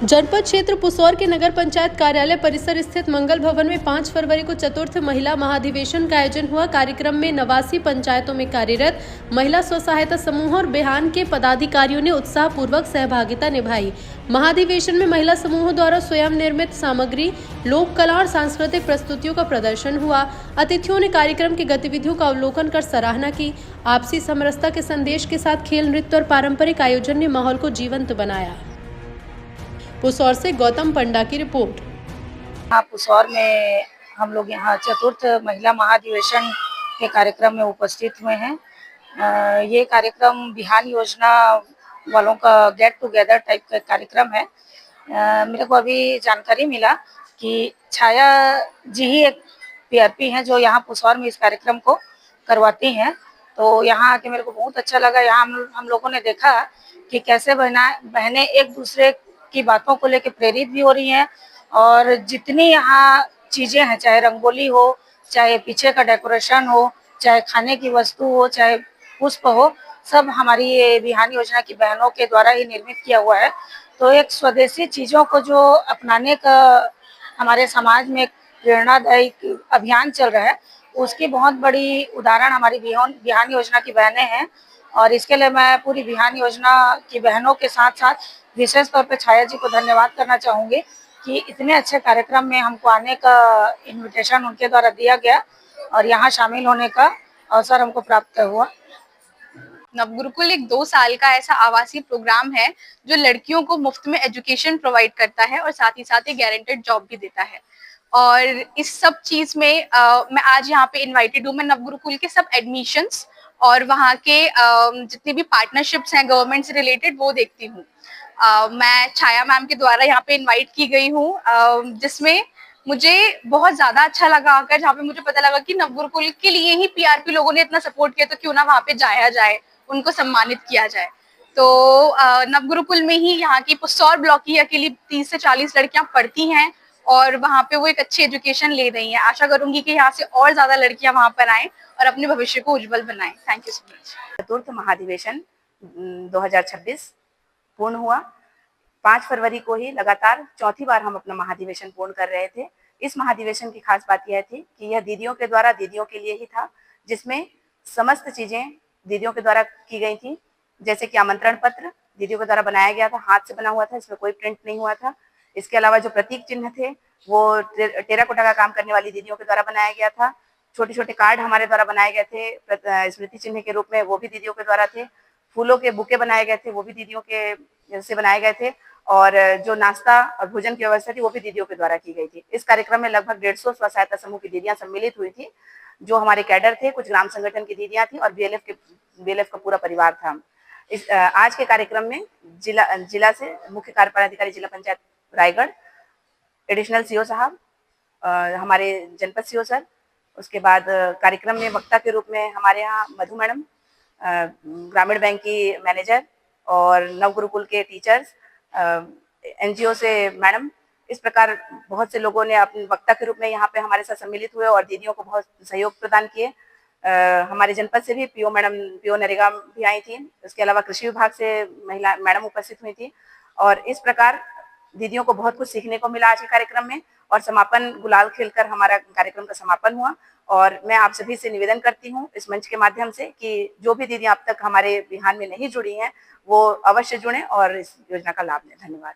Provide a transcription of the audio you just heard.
जनपद क्षेत्र पुसौर के नगर पंचायत कार्यालय परिसर स्थित मंगल भवन में 5 फरवरी को चतुर्थ महिला महाधिवेशन का आयोजन हुआ। कार्यक्रम में 89 पंचायतों में कार्यरत महिला स्व सहायता समूह और बिहान के पदाधिकारियों ने उत्साहपूर्वक सहभागिता निभाई। महाधिवेशन में महिला समूहों द्वारा स्वयं निर्मित सामग्री, लोक कला और सांस्कृतिक प्रस्तुतियों का प्रदर्शन हुआ। अतिथियों ने कार्यक्रम की गतिविधियों का अवलोकन कर सराहना की। आपसी समरसता के संदेश के साथ खेल, नृत्य और पारंपरिक आयोजन ने माहौल को जीवंत बनाया। पुसौर से गौतम पंडा की रिपोर्ट। पुसौर में हम लोग यहाँ चतुर्थ महिला महाधिवेशन के कार्यक्रम में उपस्थित हुए हैं। ये कार्यक्रम बिहान योजना वालों का गेट टुगेदर टाइप का कार्यक्रम है। मेरे को अभी जानकारी मिला कि छाया जी ही एक पीआरपी हैं जो यहाँ पुसौर में इस कार्यक्रम को करवाती हैं। तो यहाँ आके मेरे को बहुत अच्छा लगा। यहाँ हम लोगों ने देखा कि कैसे बहनें एक दूसरे की बातों को लेकर प्रेरित भी हो रही हैं और जितनी यहाँ चीजें हैं, चाहे रंगोली हो, चाहे पीछे का डेकोरेशन हो, चाहे खाने की वस्तु हो, चाहे पुष्प हो, सब हमारी ये बिहान योजना की बहनों के द्वारा ही निर्मित किया हुआ है। तो एक स्वदेशी चीजों को जो अपनाने का हमारे समाज में प्रेरणादायी अभियान चल रहा है, उसकी बहुत बड़ी उदाहरण हमारी बिहान योजना की बहनें हैं। और इसके लिए मैं पूरी बिहान योजना की बहनों के साथ साथ विशेष तौर पे छाया जी को धन्यवाद करना चाहूंगी कि इतने अच्छे कार्यक्रम में हमको आने का इनविटेशन उनके द्वारा दिया गया और यहाँ शामिल होने का अवसर हमको प्राप्त हुआ। नवगुरुकुल एक 2 साल का ऐसा आवासीय प्रोग्राम है जो लड़कियों को मुफ्त में एजुकेशन प्रोवाइड करता है और साथ ही साथ एक गारंटेड जॉब भी देता है। और इस सब चीज में मैं आज यहाँ पे इनवाइटेड हूँ। मैं नवगुरुकुल के सब एडमिशंस और वहाँ के जितने भी पार्टनरशिप्स हैं गवर्नमेंट से रिलेटेड वो देखती हूँ। मैं छाया मैम के द्वारा यहाँ पे इनवाइट की गई हूँ, जिसमें मुझे बहुत ज्यादा अच्छा लगा आकर, जहाँ पे मुझे पता लगा कि नवगुरुकुल के लिए ही पीआरपी लोगों ने इतना सपोर्ट किया, तो क्यों ना वहाँ पे जाया जाए, उनको सम्मानित किया जाए। तो नवगुरुकुल में ही यहाँ की पुसौर ब्लॉक की अकेली 30 से 40 लड़कियां पढ़ती हैं और वहाँ पे वो एक अच्छी एजुकेशन ले रही हैं। आशा करूंगी कि यहाँ से और ज्यादा लड़कियां वहाँ पर आएं और अपने भविष्य को उज्जवल बनाएं। Thank you so much. चतुर्थ महाधिवेशन 2026 पूर्ण हुआ। 5 फरवरी को ही लगातार चौथी बार हम अपना महाधिवेशन पूर्ण कर रहे थे। इस महाधिवेशन की खास बात यह थी कि यह दीदियों के द्वारा दीदियों के लिए ही था, जिसमें समस्त चीजें दीदियों के द्वारा की गई थी। जैसे कि आमंत्रण पत्र दीदियों के द्वारा बनाया गया था, हाथ से बना हुआ था, इसमें कोई प्रिंट नहीं हुआ था। इसके अलावा जो प्रतीक चिन्ह थे वो टेराकोटा का काम करने वाली दीदियों के द्वारा बनाया गया था। छोटे छोटे कार्ड हमारे द्वारा बनाए गए थे स्मृति चिन्ह के रूप में, वो भी दीदियों के द्वारा थे। फूलों के बुके बनाए गए थे, वो भी दीदियों के से बनाए गए थे। और जो नाश्ता और भोजन की व्यवस्था थी वो भी दीदियों के द्वारा की गई थी। इस कार्यक्रम में लगभग 150 स्व सहायता समूह की दीदियां सम्मिलित हुई थी, जो हमारे कैडर थे, कुछ ग्राम संगठन की दीदियां थी और बीएलएफ का पूरा परिवार था। इस आज के कार्यक्रम में जिला से मुख्य कार्यपालन अधिकारी जिला पंचायत रायगढ़, एडिशनल सीओ साहब, हमारे जनपद सीओ सर, उसके बाद कार्यक्रम में वक्ता के रूप में हमारे यहाँ मधु मैडम, ग्रामीण बैंक की मैनेजर और नवगुरुकुल के टीचर्स, एनजीओ से मैडम, इस प्रकार बहुत से लोगों ने अपने वक्ता के रूप में यहाँ पे हमारे साथ सम्मिलित हुए और दीदियों को बहुत सहयोग प्रदान किए। हमारे जनपद से भी पीओ मैडम, पीओ नरेगा भी आई थी। उसके अलावा कृषि विभाग से महिला मैडम उपस्थित हुई थी और इस प्रकार दीदियों को बहुत कुछ सीखने को मिला आज के कार्यक्रम में। और समापन गुलाल खेलकर हमारा कार्यक्रम का समापन हुआ। और मैं आप सभी से निवेदन करती हूँ इस मंच के माध्यम से कि जो भी दीदियां अब तक हमारे बिहान में नहीं जुड़ी हैं वो अवश्य जुड़ें और इस योजना का लाभ लें। धन्यवाद।